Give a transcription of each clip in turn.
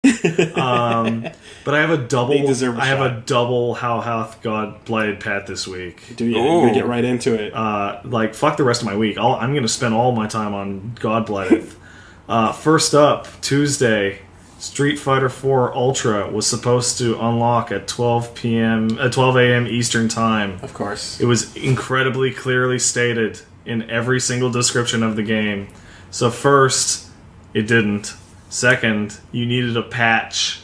But I have a double. They deserve a I have shot. a double How Hath God Blighted Pat this week. Do you? You're gonna get right into it. Like fuck the rest of my week. I'm gonna spend all my time on God Blighted. First up, Tuesday, Street Fighter 4 Ultra was supposed to unlock at 12 a.m. Eastern Time. Of course. It was incredibly clearly stated in every single description of the game. So first, it didn't. Second, you needed a patch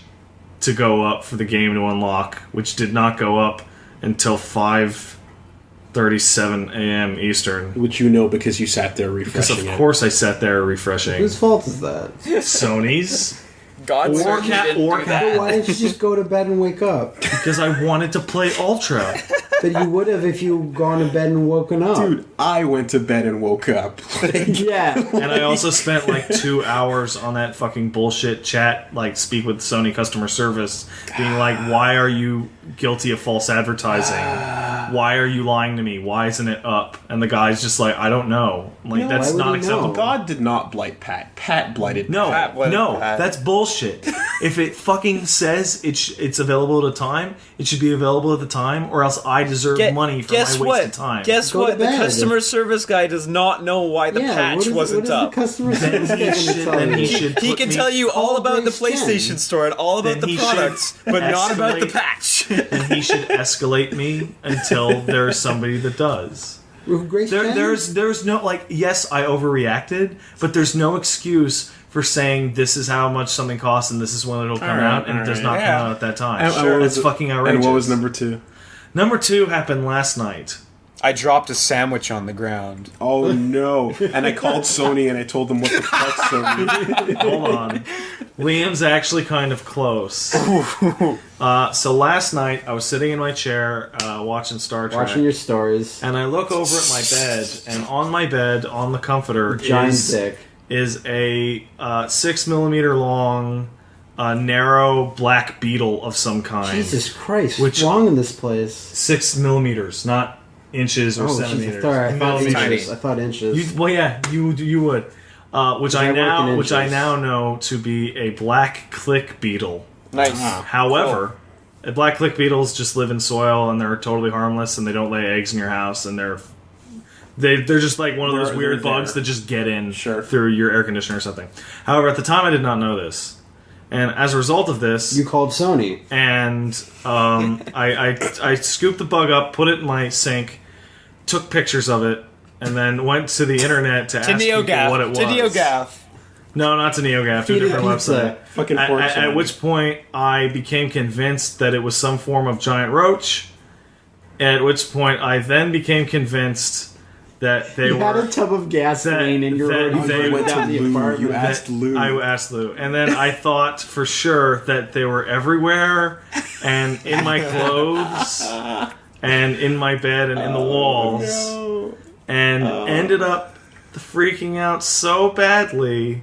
to go up for the game to unlock, which did not go up until 5:37 a.m. Eastern. Which you know because you sat there refreshing Because of course I sat there refreshing. Whose fault is that? Sony's. God Or Cat. But why didn't you just go to bed and wake up? Because I wanted to play Ultra. But you would have if you gone to bed and woken up. Dude, I went to bed and woke up. Yeah. And I also spent like 2 hours on that fucking bullshit chat, like speak with Sony customer service, being like, why are you guilty of false advertising? Why are you lying to me? Why isn't it up? And the guy's just like, I don't know. Like, No, that's why would not he acceptable. know? God did not blight Pat. Pat blighted No, Pat blighted no, Pat. that's bullshit. If it fucking says it's available at a time, it should be available at the time, or else I deserve money for my wasted time. Guess Go to what? The bed. customer service guy does not know why the patch wasn't up. The customer service guy gonna tell then you? he should He put can me- tell you all about the Grace Chen. PlayStation Store and all about Then the he should products, but not about the escalate- patch. and he should escalate me until there's somebody that does. Grace Chen? There's no, like, yes, I overreacted, but there's no excuse for saying this is how much something costs and this is when it'll come Alright, out, and it does not alright. come out at that time. And what was That's fucking outrageous. And what was number 2? Number 2 happened last night. I dropped a sandwich on the ground. Oh no! And I called Sony and I told them what the fuck, Sony. Hold on. Liam's actually kind of close. So last night, I was sitting in my chair watching Star Trek. Watching your stories. And I look over at my bed, and on my bed, on the comforter, Giant dick. is a 6mm long, narrow black beetle of some kind. Jesus Christ, Which- what's wrong in this place? 6mm, not inches or Oh, centimeters. Jesus, sorry, I thought Millimeters. inches. I thought inches. Well, yeah, you would. Which I I work in which I inches. now know to be a black click beetle. Nice. However, black click beetles just live in soil and they're totally harmless and they don't lay eggs in your house and they're just like one of those They're weird there. bugs that just get in Sure. through your air conditioner or something. However, at the time I did not know this, and as a result of this, You called Sony. and I scooped the bug up, put it in my sink, took pictures of it, and then went to the internet to ask people what it was. To NeoGaf. No, not to NeoGaf, to a Feed it different pizza. website. Fucking At, fork at Sony. which point, I became convinced that it was some form of giant roach. At which point, I then became convinced that they You had were. a tub of gasoline and you're that already they burning went down to the Lou. apartment. You asked Lou. I asked Lou, and then I thought for sure that they were everywhere, and in my clothes, and in my bed, and in the walls, and ended up freaking out so badly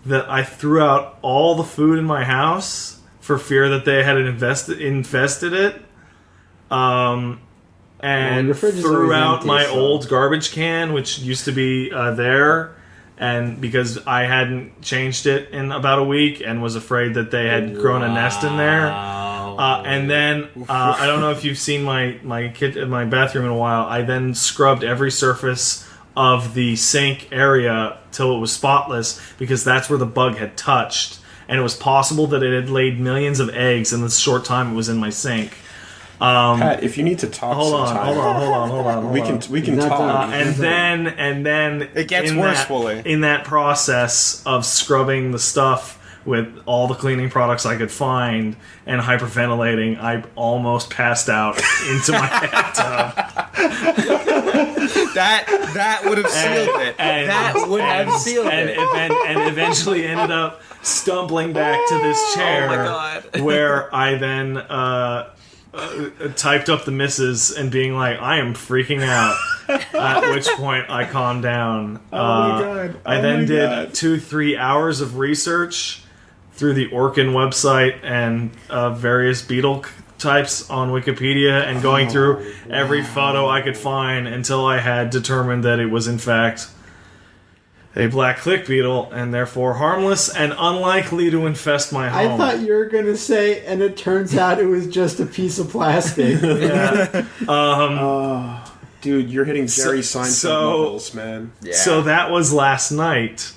that I threw out all the food in my house for fear that they had infested it. And your fridge is threw always out empty, my so- old garbage can, which used to be there, and because I hadn't changed it in about a week and was afraid that they had grown a nest in there. And then I don't know if you've seen my bathroom in a while. I then scrubbed every surface of the sink area till it was spotless because that's where the bug had touched, and it was possible that it had laid millions of eggs in the short time it was in my sink. Pat, if you need to talk Hold on, sometime, hold on. we can He's not talk. done. And then It gets in worse, that, Woolie. in that process of scrubbing the stuff with all the cleaning products I could find and hyperventilating, I almost passed out into my bathtub. That would have sealed it. That would have sealed and it. and eventually ended up stumbling back to this chair, Oh my God. where I then typed up the misses and being like, I am freaking out. At which point I calmed down. Oh my God. I Oh then my did God. 2-3 hours of research through the Orkin website and various beetle types on Wikipedia and going through every photo I could find until I had determined that it was in fact a black click beetle, and therefore harmless and unlikely to infest my home. I thought you were gonna say, and it turns out it was just a piece of plastic. Yeah. Dude, you're hitting Jerry Seinfeld levels, man. Yeah. So that was last night,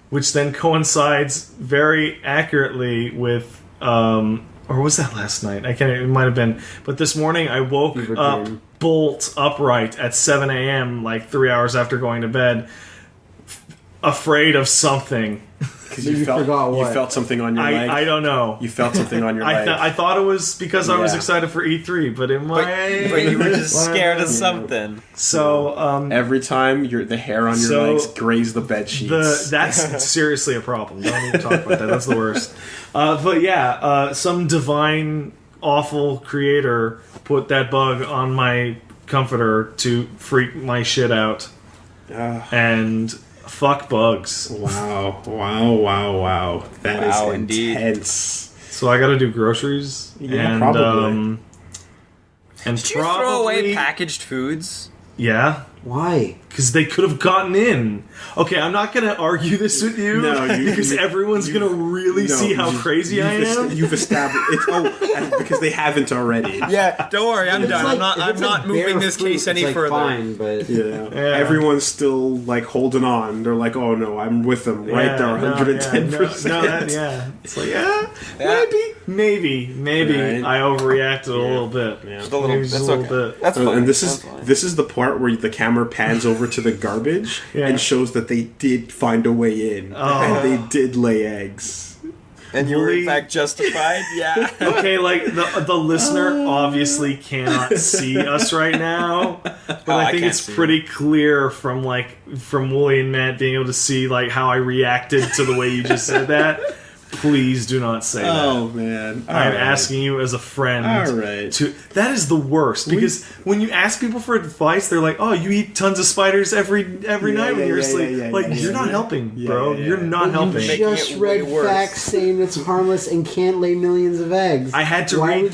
which then coincides very accurately with, or was that last night? I can't. It might have been. But this morning I woke up bolt upright at 7 a.m. like 3 hours after going to bed, afraid of something. Because You forgot what? You felt something on your leg. I don't know. You felt something on your leg. I thought it was because I was Yeah. excited for E3, but it might. But you were just scared of something. So Every time the hair on your So, legs graze the bed sheets. that's seriously a problem. Don't even talk about that. That's the worst. But yeah, some divine, awful creator put that bug on my comforter to freak my shit out. And fuck bugs. Wow. That is Wow, indeed. intense. So I gotta do groceries. Yeah, and, probably. And Did you throw away packaged foods? Yeah. Why? Because they could have gotten in. Okay, I'm not going to argue this with you, because everyone's going to really see how crazy I am. You've established because they haven't already. Yeah, don't worry, I'm done. I'm not moving this case any further. Fine, but Everyone's still like holding on. They're like, "Oh no, I'm with them right there, 110%." It's like, maybe Right. I overreacted a little bit. Just a little. Maybe just That's a little okay. bit. That's fine. And this That's is the part where the camera pans over to the garbage and shows that they did find a way in and they did lay eggs. And you were in Woolie- fact justified. Yeah. Okay, like the listener obviously cannot see us right now, but I think can't it's see pretty clear from Woolie and Matt being able to see like how I reacted to the way you just said that. Please do not say Oh that. man, I'm asking you as a friend. All right. That is the worst because when you ask people for advice, they're like, "Oh, you eat tons of spiders every night when you're asleep." You're not helping, bro. yeah. You're not helping. you Making just it read way worse. facts saying it's harmless and can't lay millions of eggs. I had to read.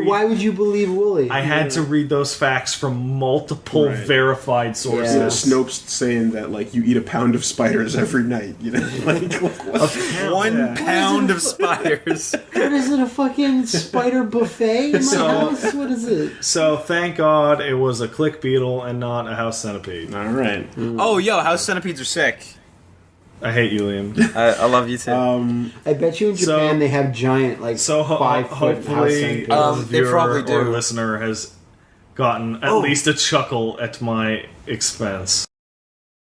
Why would you believe Woolie? I had to read those facts from multiple verified sources. Yeah. Snopes saying that like you eat a pound of spiders every night. You know, like what? 1 pound of spiders. What is it, a fucking spider buffet in my house? What is it? So thank God it was a click beetle and not a house centipede. All right. Oh, yo, house centipedes are sick. I hate you, Liam. I love you too. I bet you in Japan So- they have giant, like, So 5 foot house hopefully, centipedes. the They probably viewer or do. listener has gotten at least a chuckle at my expense.